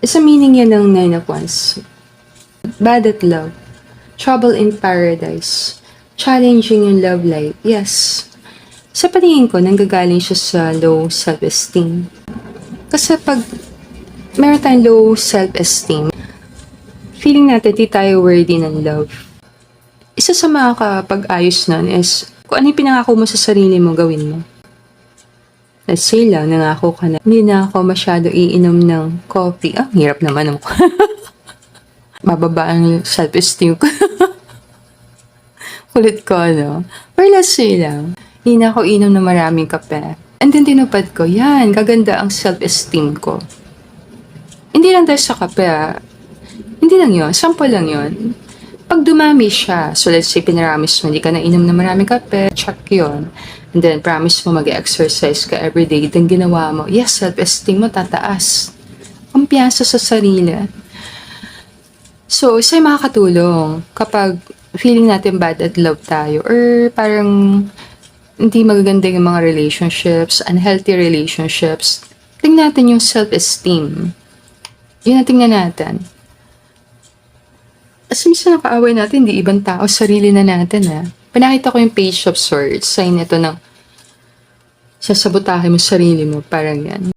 Isa meaning yan ng Nine of Wands. Bad at love. Trouble in paradise. Challenging yung love life. Yes. Sa paningin ko, nanggagaling siya sa low self-esteem. Kasi pag meron tayong low self-esteem, feeling natin di tayo worthy ng love. Isa sa mga kapag-ayos nun is kung ano yung pinangako mo sa sarili mo, gawin mo. Let's say lang, nangako ka na, hindi na ako masyado iinom ng coffee. Ah, hirap naman ng bababa ang self-esteem ko. Kulit ko, no? Or let's say lang, hindi na ako inom ng maraming kape. And then tinupad ko, yan, gaganda ang self-esteem ko. Hindi lang dahil sa kape, hindi lang yun, sample lang yun. Pag dumami siya, so let's say pinaramis mo, hindi ka na inom ng maraming kape, check yun. And then promise mo mag-exercise ka everyday, then ginawa mo, yes, self-esteem mo tataas. Kumpiyansa sa sarili. So, isa yung makakatulong kapag feeling natin bad at love tayo or parang hindi magaganda yung mga relationships, unhealthy relationships, tingnan natin yung self-esteem. Yun ang tingnan natin. As minsan nakaaway natin, hindi ibang tao, sarili na natin Pinakita ko yung Page of Swords, sign ito ng sasabotahe mo sarili mo, parang yan.